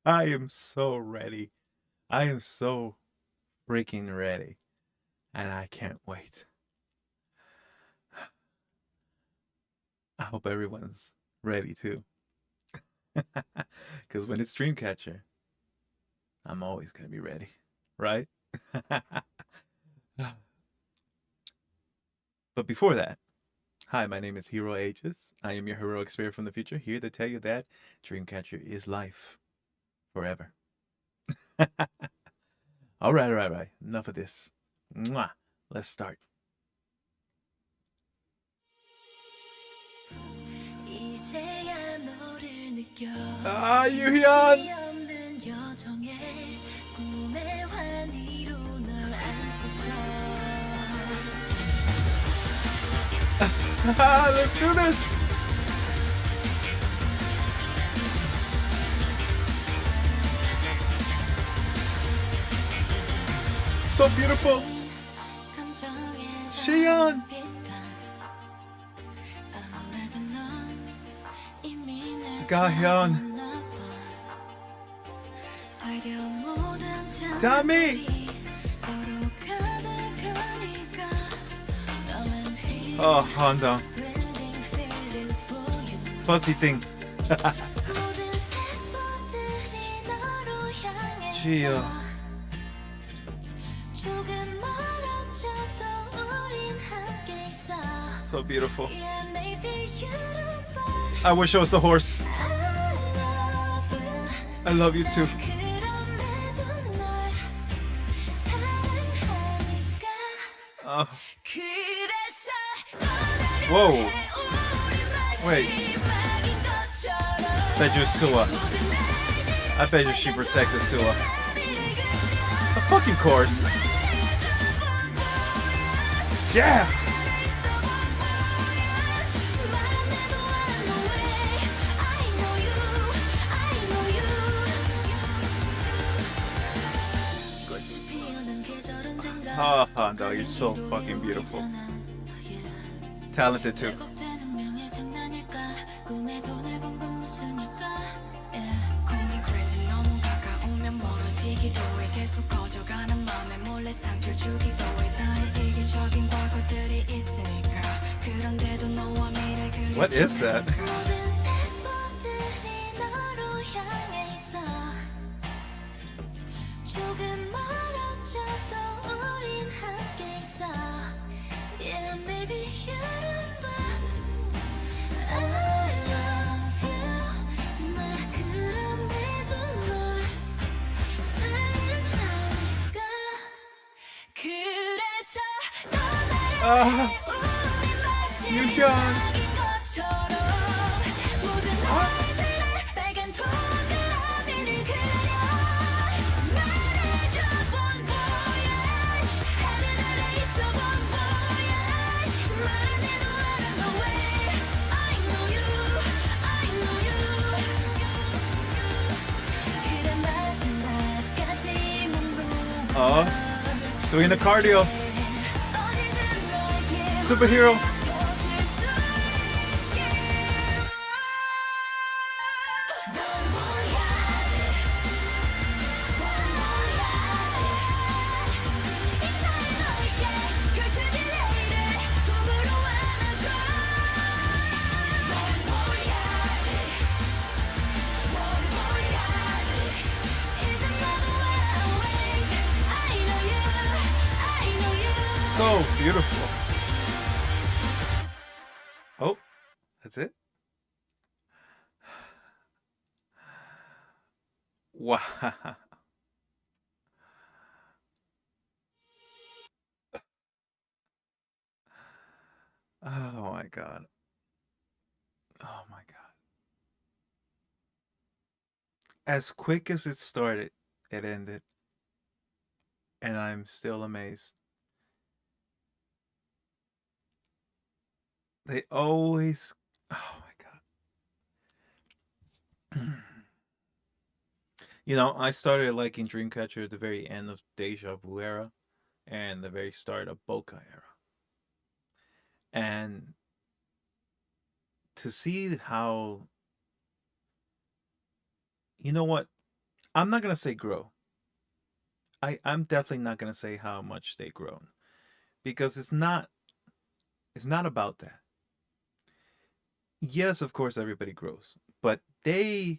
I am so ready. I am so freaking ready. And I can't wait. I hope everyone's ready too. Because when it's Dreamcatcher, I'm always going to be ready. Right? But before that, hi, my name is HEROAGES. I am your heroic spirit from the future, here to tell you that Dreamcatcher is life forever. All right. Enough of this. Mwah. Let's start. 아, 유희연! Let's do this! So beautiful! 시연! 가현! 다미! Oh, Honda. Fuzzy thing. Gio. So beautiful. I wish I was the horse. I love you too. Oh. Whoa. Wait. I bet you Sua. I bet you she protected Sua. Of fucking course. Yeah. Oh, no, you're so fucking beautiful. Talented too. What is that? 유현. Doing the cardio. Superhero. So beautiful. Oh, that's it? Wow. Oh my god. Oh my god. As quick as it started, it ended. And I'm still amazed. They always. Oh my god. You know, I started liking Dreamcatcher at the very end of Deja Vu era and the very start of Boca era. And to see how You know what? I'm not gonna say grow. I'm definitely not gonna say how much they grown because it's not about that. Yes, of course everybody grows, but I'm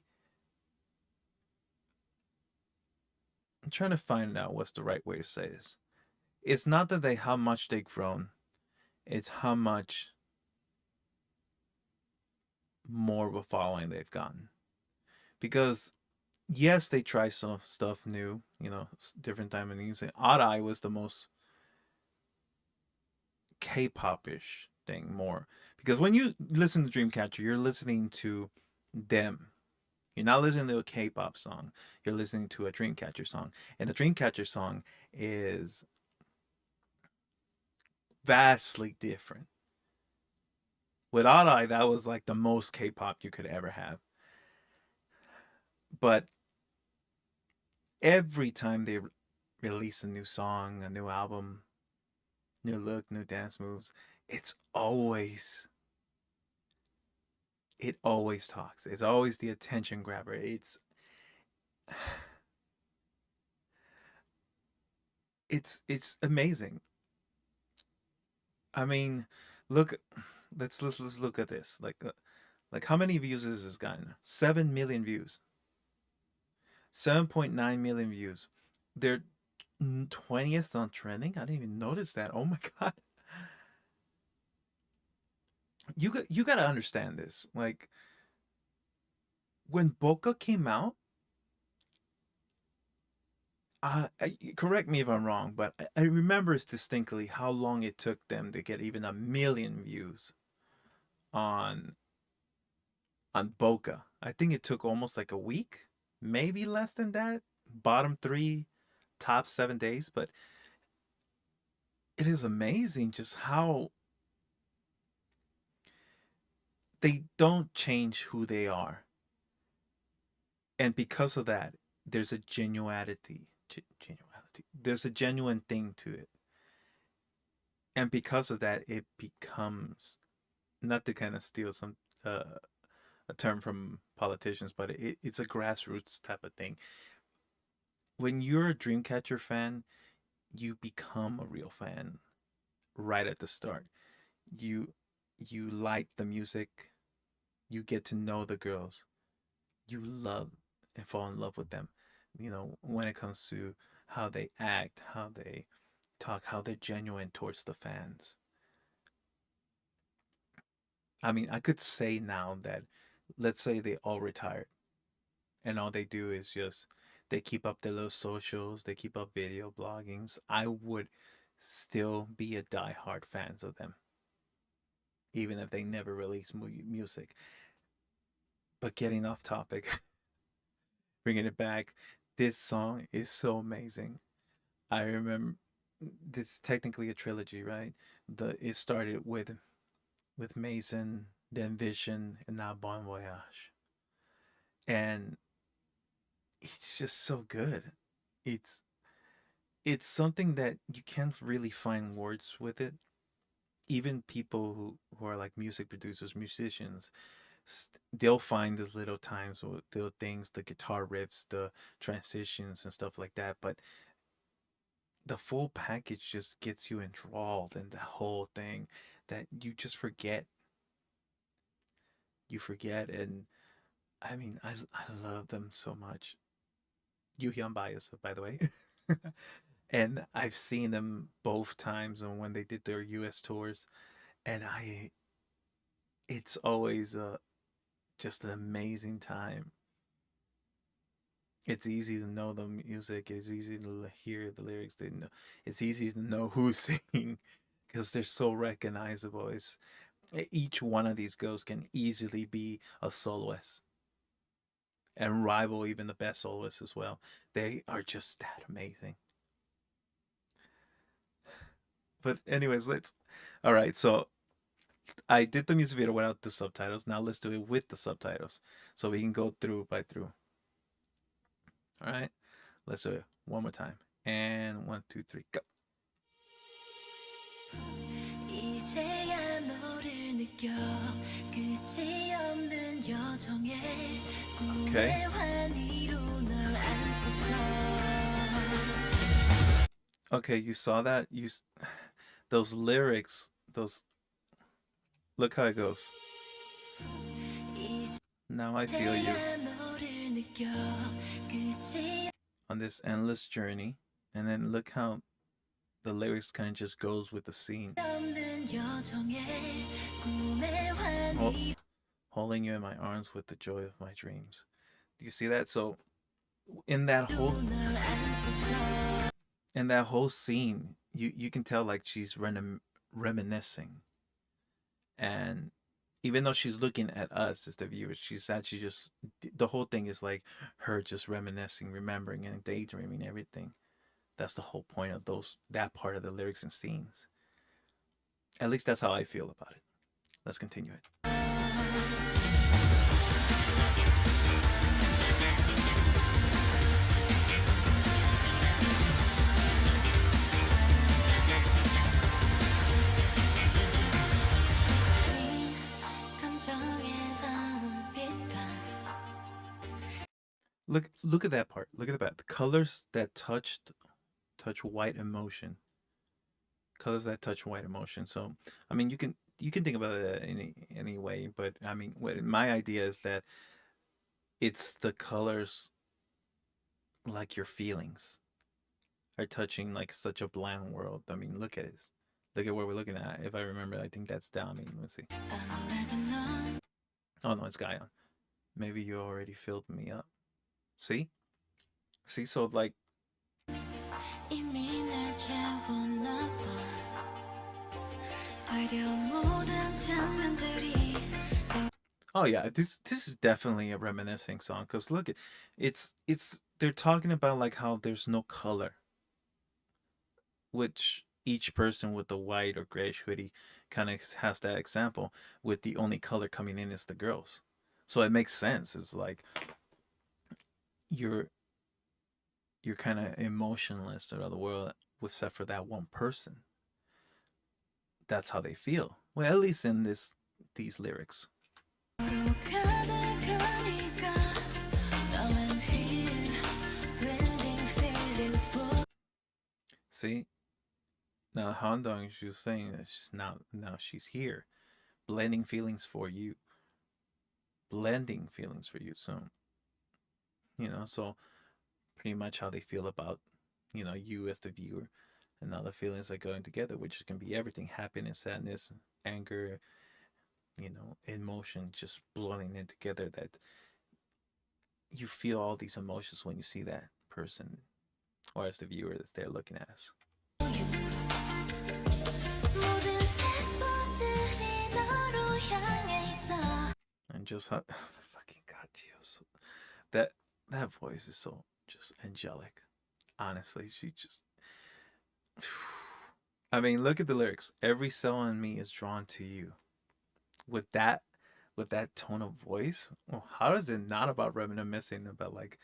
trying to find out what's the right way to say this. It's not that they how much they've grown, it's how much more of a following they've gotten. Because yes, they try some stuff new, different time in the music. Odd Eye was the most K-pop-ish thing more. Because when you listen to Dreamcatcher, you're listening to them. You're not listening to a K-pop song. You're listening to a Dreamcatcher song. And a Dreamcatcher song is vastly different. With Odd Eye, that was like the most K-pop you could ever have. But every time they release a new song, a new album, new look, new dance moves, it's always it always talks. It's always the attention grabber. It's amazing. I mean, look, let's look at this. Like how many views has this gotten? 7 million views. 7.9 million views. They're 20th on trending. I didn't even notice that. Oh my god. You got to understand this. Like when Boca came out, correct me if I'm wrong, but I remember distinctly how long it took them to get even a million views on Boca. I think it took almost like a week, maybe less than that. Bottom three, top 7 days, but it is amazing just how they don't change who they are, and because of that, there's a genuality. Genuality. There's a genuine thing to it, and because of that, it becomes not to kind of steal some a term from politicians, but it's a grassroots type of thing. When you're a Dreamcatcher fan, you become a real fan right at the start. You you like the music, you get to know the girls, you love and fall in love with them. When it comes to how they act, how they talk, how they're genuine towards the fans. I mean, I could say now that let's say they all retired and all they do is just they keep up their little socials, they keep up video bloggings, I would still be a die-hard fans of them, even if they never release music. But getting off topic, bringing it back, this song is so amazing. I remember this is technically a trilogy, right? It started with Mason, then Vision, and now Bon Voyage, and it's just so good. It's it's something that you can't really find words with it. Even people who are like music producers, musicians, they'll find these little times or little things, the guitar riffs, the transitions and stuff like that. But the full package just gets you enthralled in the whole thing that you just forget. You forget, and I mean, I love them so much. I'm biased, by the way. And I've seen them both times and when they did their US tours, and it's always just an amazing time. It's easy to know the music, it's easy to hear the lyrics, it's easy to know who's singing because they're so recognizable. Each one of these girls can easily be a soloist and rival even the best soloists as well. They are just that amazing. But anyways, let's. All right, so I did the music video without the subtitles. Now let's do it with the subtitles, so we can go through by through. All right, let's do it one more time. And one, two, three, go. 이제야 너를 느껴 끝이 없는 여정에 Okay. 꿈의 환희로 널 안고서 Okay, you saw that? Those lyrics, those look how it goes. Now I feel you 이제야 너를 느껴 끝이 on this endless journey. And then look how the lyrics kind of just goes with the scene. 없는 여정에 꿈의 Oh, 환희 holding you in my arms with the joy of my dreams. Do you see that? So in that whole 널 안고서 scene, you can tell like she's reminiscing, and even though she's looking at us as the viewers, she's actually just the whole thing is like her just reminiscing, remembering, and daydreaming everything. That's the whole point of that part of the lyrics and scenes. At least that's how I feel about it. Let's continue it. 감정에 닿은 빛깔 Look at that part. Look at that. The colors that touch white emotion. Colors that touch white emotion. So I mean, you can think about it any way, but I mean, my idea is that it's the colors like your feelings are touching like such a bland world. I mean, look at it. Look at what we're looking at. If I remember, I think that's down. I mean, let's see. 아무래도 넌 Oh no, it's Guyon. Maybe you already filled me up. See? See, so like, 이미 날 채웠나 봐 되려 모든 장면들이 oh yeah, this is definitely a reminiscing song. Cause look, it's they're talking about like how there's no color, which each person with the white or grayish hoodie kind of has that example. With the only color coming in is the girls, so it makes sense. It's like you're you're kind of emotionless to the world, except for that one person. That's how they feel. Well, at least in these lyrics. 서로 가득하니까 Now I'm here blending feelings for See, now Handong, she was saying that now she's here, blending feelings for you, blending feelings for you. So so pretty much how they feel about you as the viewer, and now the feelings are going together, which can be everything: happiness, sadness, anger, emotion, just blending in together. That you feel all these emotions when you see that person, or as the viewer that they're looking at us. 모든 색깔들이 너로 향해 있어 And just how fucking God, Gio, that voice is so just angelic. Honestly, she just. I mean, look at the lyrics. Every cell in me is drawn to you. With that tone of voice, well, how is it not about reminiscing about like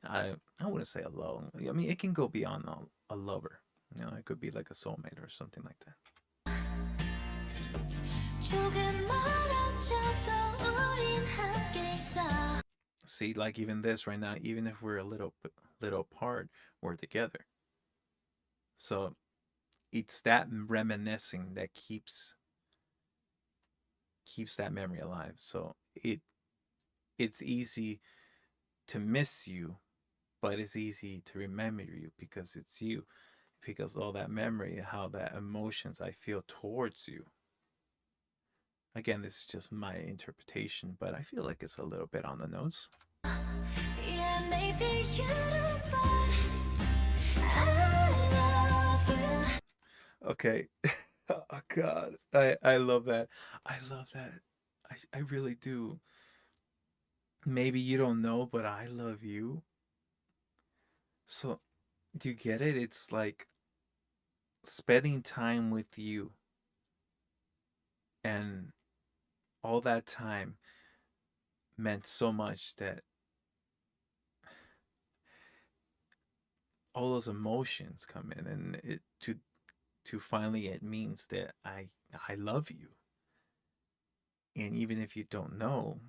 I wouldn't say a love. I mean, it can go beyond a lover. It could be like a soulmate or something like that. 조금 멀어져도 우린 함께 있어 See, like even this right now, even if we're a little apart, we're together. So it's that reminiscing that keeps that memory alive. So it's easy to miss you, but it's easy to remember you because it's you, because all that memory, how that emotions I feel towards you. Again, this is just my interpretation, but I feel like it's a little bit on the nose. Yeah, maybe you don't, but I love you. Okay. Oh God, I love that. I love that. I really do. Maybe you don't know, but I love you. So, do you get it? It's like spending time with you, and all that time meant so much that all those emotions come in, and to finally it means that I love you. And even if you don't know,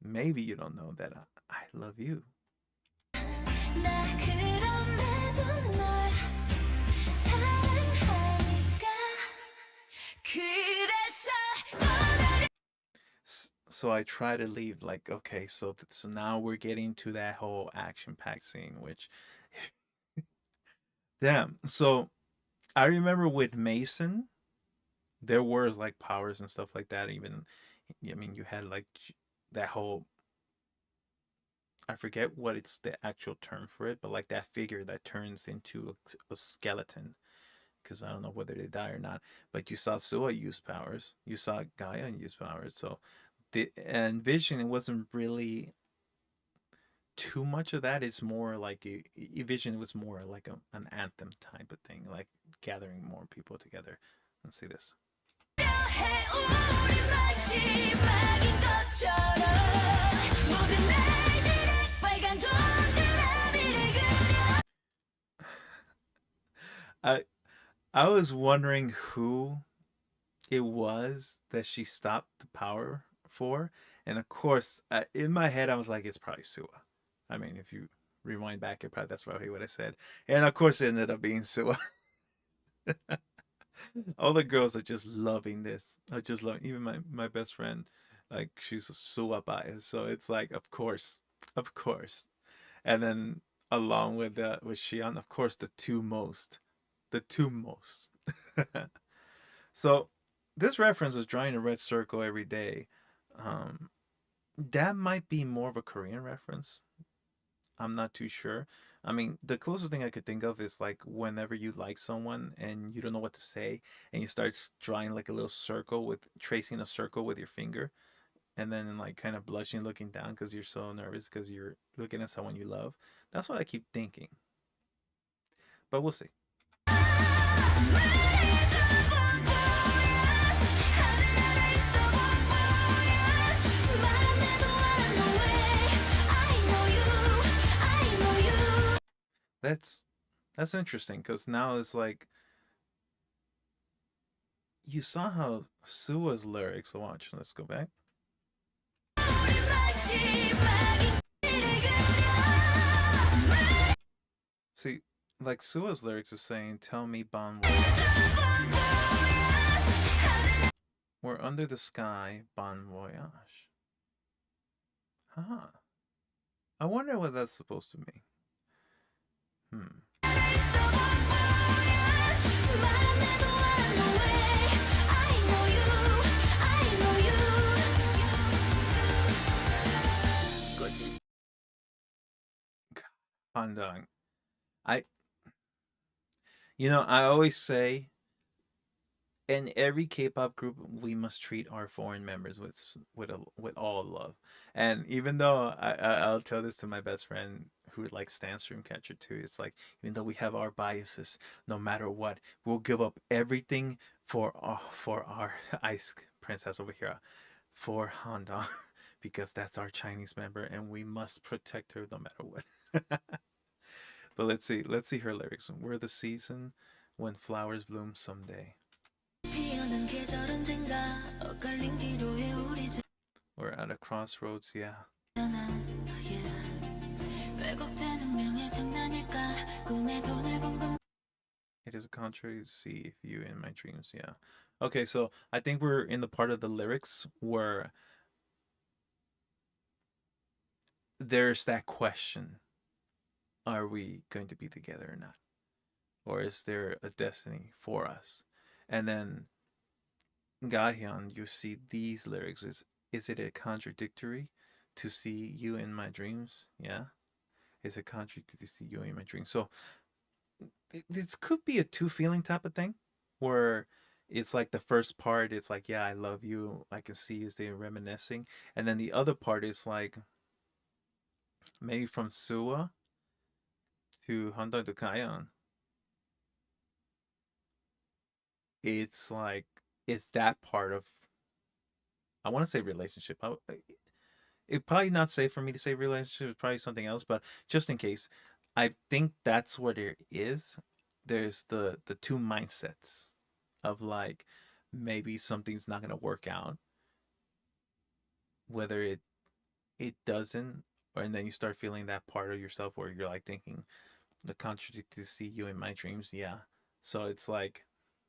maybe you don't know that I love you. 나 그럼에도 널 사랑하니까 그래서 So I try to leave like, okay, so now we're getting to that whole action packed scene, which damn. So I remember with Mason, there was like powers and stuff like that. Even, I mean, you had like that whole, I forget what it's the actual term for it, but like that figure that turns into a skeleton. Because I don't know whether they die or not. But you saw Sua use powers. You saw Gaia use powers. So and Vision, it wasn't really too much of that. It's more like Vision was more like an anthem type of thing, like gathering more people together. Let's see this. 해 우리 마지막인 것처럼 모든 날들의 빨간 동그라미를 그려 I I was wondering who it was that she stopped the power for, and of course, in my head, I was like, it's probably Sua. I mean, if you rewind back, it probably that's probably what I said, and of course, it ended up being Sua. All the girls are just loving this. I just love even my best friend, like she's a Sua bias, so it's like, of course, and then along with Shion, of course, the two most. So this reference is drawing a red circle every day. Um, that might be more of a Korean reference. I'm not too sure. I mean, the closest thing I could think of is like whenever you like someone and you don't know what to say, and you start drawing like a little circle with tracing a circle with your finger, and then like kind of blushing, looking down because you're so nervous because you're looking at someone you love. That's what I keep thinking, but we'll see. That's that's interesting because now it's like you saw how Sua's lyrics. Watch, let's go back. See, like Sua's lyrics is saying, "Tell me, bon voyage. We're under the sky, bon voyage." Huh. I wonder what that's supposed to mean. Hmm. Handang. I, I always say in every K-pop group, we must treat our foreign members with all love. And even though I'll tell this to my best friend who like stands Dreamcatcher too, it's like even though we have our biases, no matter what, we'll give up everything for our ice princess over here, for Handa, because that's our Chinese member, and we must protect her no matter what. But let's see her lyrics. We're the season when flowers bloom someday. We're at a crossroads, yeah. It is a contrary to see you in my dreams, yeah. Okay, so I think we're in the part of the lyrics where there's that question, are we going to be together or not? Or is there a destiny for us? And then Gahyun, you see these lyrics. Is it a contradictory to see you in my dreams? Yeah. Is it contradictory to see you in my dreams? So this could be a two feeling type of thing where it's like the first part, it's like, yeah, I love you. I can see you stay reminiscing. And then the other part is like maybe from Sua to Honda to Kayan. It's like it's that part of I want to say relationship. It probably not safe for me to say relationship. It's probably something else, but just in case, I think that's what it is. there's the two mindsets of like maybe something's not gonna work out, whether it doesn't, or and then you start feeling that part of yourself where you're like thinking the contradict to see you in my dreams, yeah. So it's like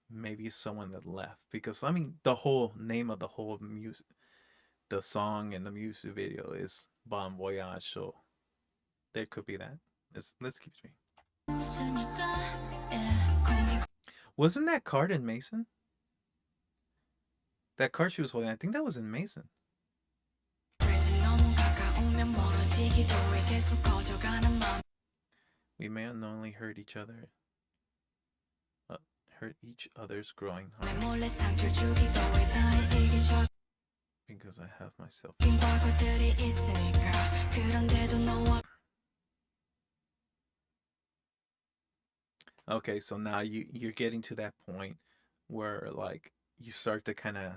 maybe someone that left because I mean the whole name of the whole music, the song and the music video is Bon Voyage, so there could be that. Let's keep dreaming. Wasn't that card in Mason? That card she was holding, I think that was in Mason. We may unknowingly hurt each other. Hurt each other's growing heart. Because I have myself. Okay, so now you're getting to that point where like you start to kind of,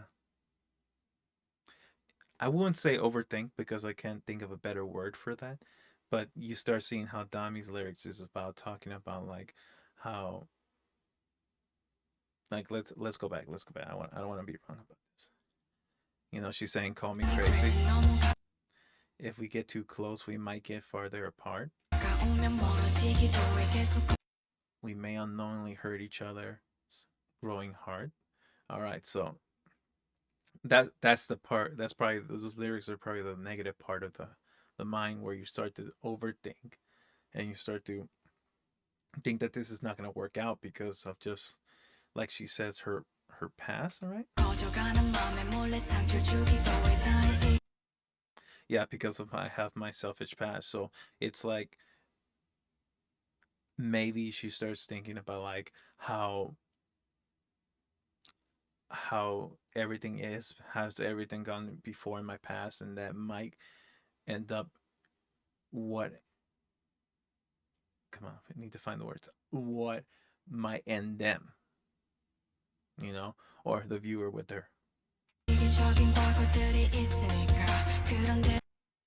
I wouldn't say overthink because I can't think of a better word for that, but you start seeing how Dami's lyrics is about talking about like how like let's go back. I don't want to be wrong about this. You know, she's saying call me crazy. If we get too close, we might get farther apart. We may unknowingly hurt each other's growing heart. All right, so that's the part. That's probably those lyrics are probably the negative part of the mind where you start to overthink and you start to think that this is not going to work out because of just like she says her past. All right. Yeah, because of I have my selfish past. So it's like maybe she starts thinking about like how everything is, has everything gone before in my past, and that might end up what, come on, I need to find the words, what might end them, you know, or the viewer with her.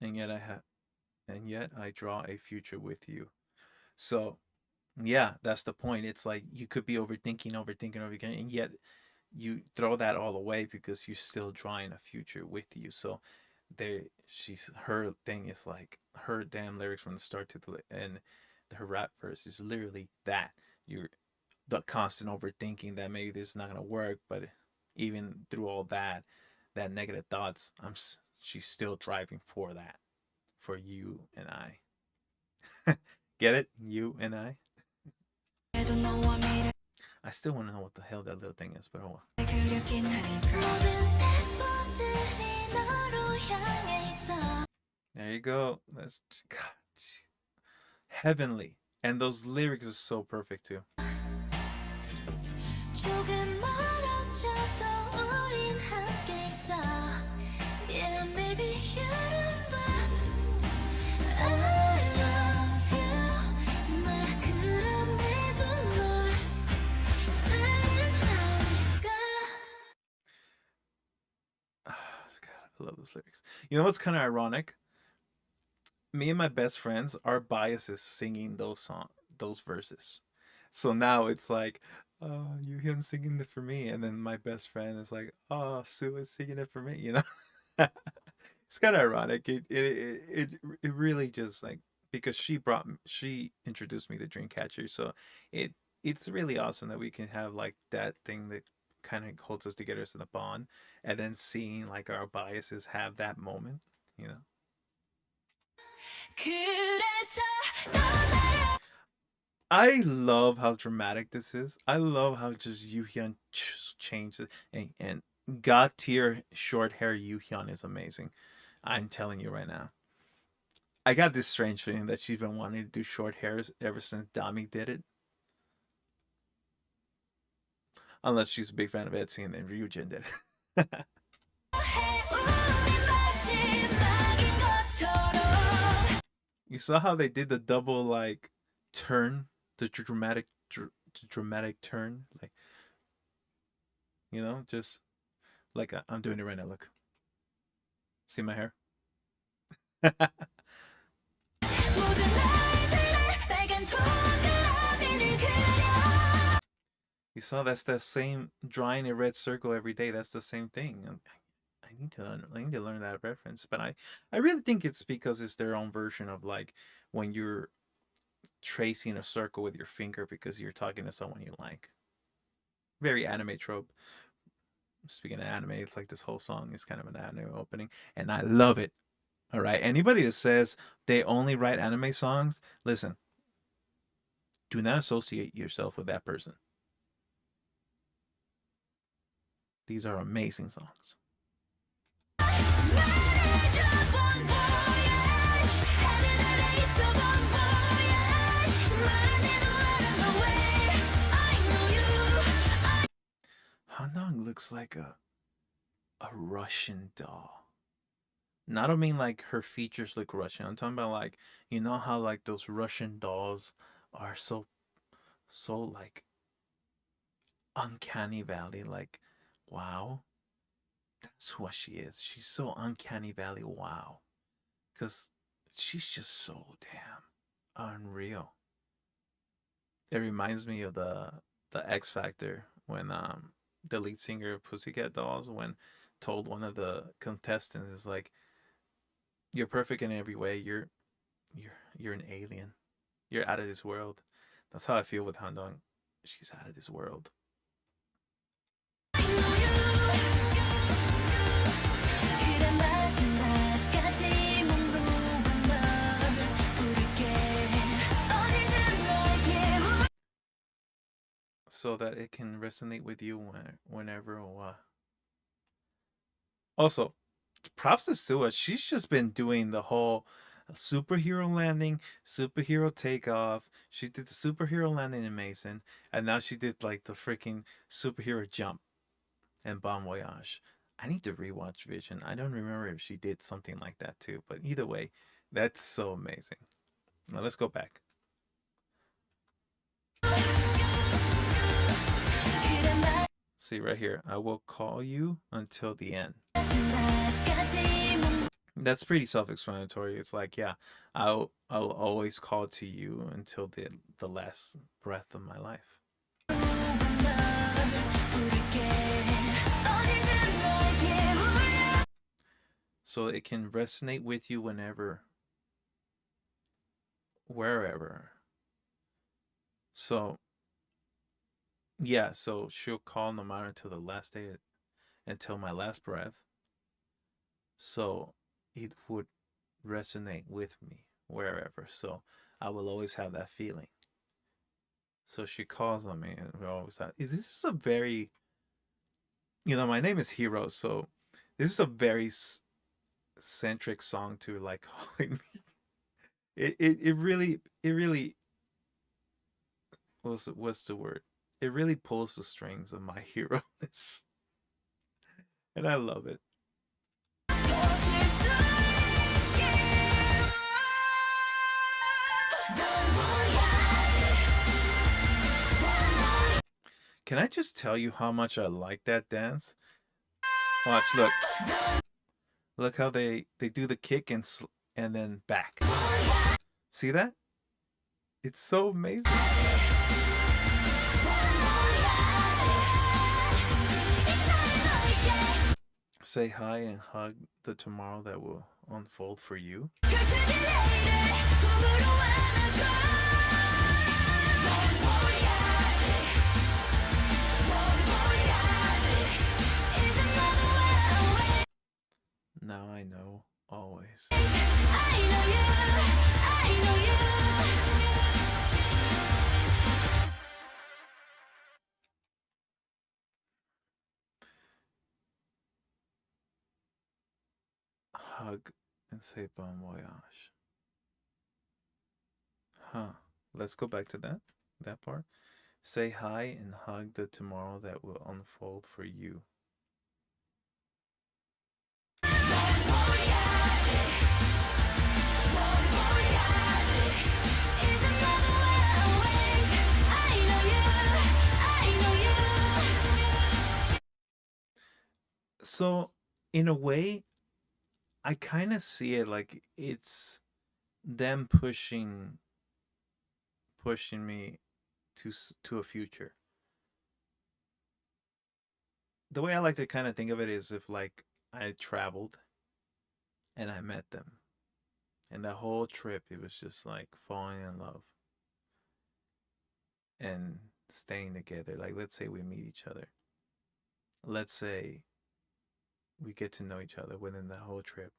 And yet I draw a future with you. So yeah, that's the point. It's like you could be overthinking, and yet you throw that all away because you're still drawing a future with you. So there, her thing is like her damn lyrics from the start to the end. Her rap verse is literally that you're the constant overthinking that maybe this is not gonna work, but even through all that negative thoughts, she's still driving for that, for you and I. Get it? You and I. I still want to know what the hell that little thing is, but oh well. There you go. That's God, heavenly, and those lyrics are so perfect too. I love those lyrics. You know what's kind of ironic? Me and my best friends, our bias is singing those verses. So now it's like, oh, you him singing it for me, and then my best friend is like, oh, Sue is singing it for me. You know, it's kind of ironic. It really just like because she introduced me to Dreamcatcher, so it's really awesome that we can have like that thing that kind of holds us together as a bond, and then seeing like our biases have that moment, you know. I love how dramatic this is. I love how just Yuhyun changes, and God tier short hair Yuhyun is amazing. I'm telling you right now. I got this strange feeling that she's been wanting to do short hairs ever since Dami did it. Unless she's a big fan of Etsy and then Ryujin did it. You saw how they did the double like turn, the dramatic turn, like, you know, just like I'm doing it right now. Look, see my hair. You saw that's that same drawing a red circle every day. That's the same thing. I need to learn that reference, but I really think it's because it's their own version of like when you're tracing a circle with your finger because you're talking to someone you like. Very anime trope. Speaking of anime, it's like this whole song is kind of an anime opening, and I love it. All right, anybody that says they only write anime songs, listen, do not associate yourself with that person. These are amazing songs. 말해줘 bon voyage 하늘 아래 있어 bon voyage 말 안 해도 알아 no way I know you Hanang looks like a Russian doll. And I don't mean like her features look Russian. I'm talking about like you know how like those Russian dolls are so like uncanny valley like wow. That's what she is. She's so uncanny valley wow. Cuz she's just so damn unreal. It reminds me of the X Factor when the lead singer of Pussycat Dolls when told one of the contestants is like you're perfect in every way. You're an alien. You're out of this world. That's how I feel with Handong. She's out of this world. I know you 그래 마지막까지 몸도 넌 부를게 어디든 너에게 So that it can resonate with you whenever. Also, props to Sua. She's just been doing the whole superhero landing, superhero takeoff. She did the superhero landing in Mason, and now she did like the freaking superhero jump in Bon Voyage. I need to rewatch Vision. I don't remember if she did something like that too, but either way, that's so amazing. Now let's go back. 그래 See right here. I will call you until the end. 마지막까지 몸도 That's pretty self-explanatory. It's like, yeah, I'll always call to you until the last breath of my life. 넌 부를게 어디든 너에게 울려 So it can resonate with you whenever, wherever. So yeah, so she'll call no matter until the last day, until my last breath. So it would resonate with me wherever. So I will always have that feeling. So she calls on me, and we always have. This is a very, my name is Hero, so this is a very centric song to like calling me. It really what's the word? It really pulls the strings of my hero ness, and I love it. 꺼질 수 있게 Can I just tell you how much I like that dance? Watch, look. Look how they do the kick and then back. See that? It's so amazing. Say hi and hug the tomorrow that will unfold for you. Now I know, always. Hug and say bon voyage. Huh. Let's go back to that part. Say hi and hug the tomorrow that will unfold for you. So, in a way, I kind of see it like it's them pushing me to a future. the way I like to kind of think of it is if like I traveled and I met them, and the whole trip it was just like falling in love and staying together. Like let's say we meet each other. Let's say we get to know each other within the whole trip.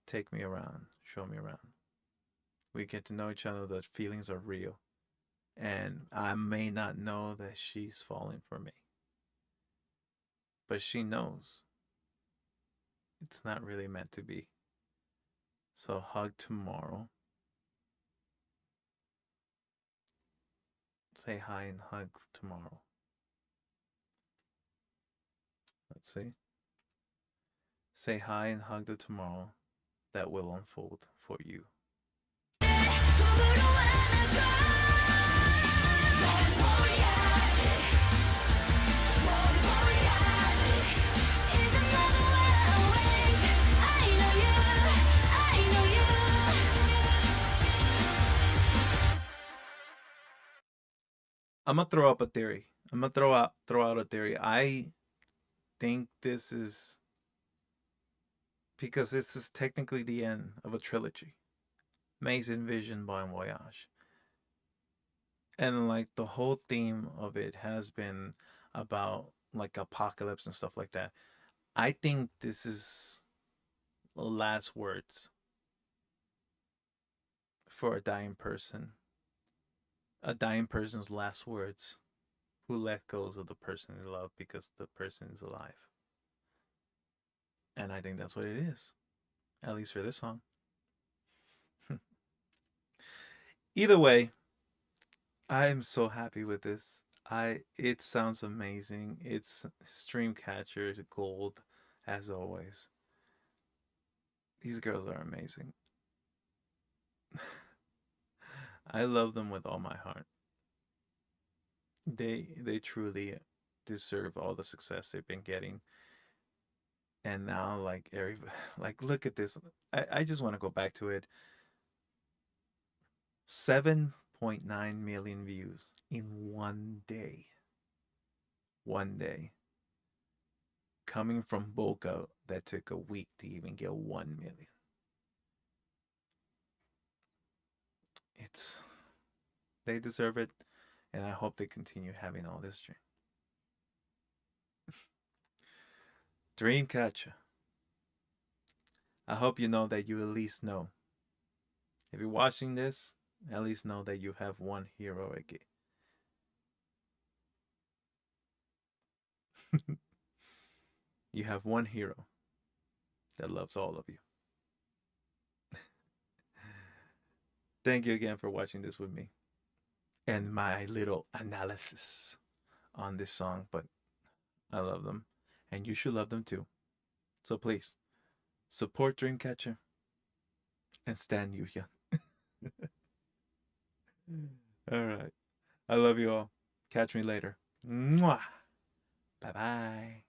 Take me around, show me around. We get to know each other, the feelings are real. And I may not know that she's falling for me, but she knows it's not really meant to be. So hug tomorrow. Say hi and hug tomorrow. Let's see. Say hi and hug the tomorrow that will unfold for you. I'm gonna throw up a theory. I'm gonna throw out a theory. I think this is because this is technically the end of a trilogy. Maze Vision Bon Voyage. And like the whole theme of it has been about like apocalypse and stuff like that. I think this is the last words for a dying person. A dying person's last words who let goes of the person they love because the person is alive. And I think that's what it is, at least for this song. Either way, I'm so happy with this. It sounds amazing. It's Streamcatcher gold as always. These girls are amazing. I love them with all my heart. They truly deserve all the success they've been getting. And now like every like look at this. I just want to go back to it. 7.9 million views in one day. One day. Coming from Boca that took a week to even get 1 million. It's they deserve it, and I hope they continue having all this Dreamcatcher. I hope you know that you at least know. If you're watching this, at least know that you have one hero again. You have one hero that loves all of you. Thank you again for watching this with me and my little analysis on this song, but I love them and you should love them too. So please support Dreamcatcher and stand you young. All right. I love you all. Catch me later. Mwah. Bye bye.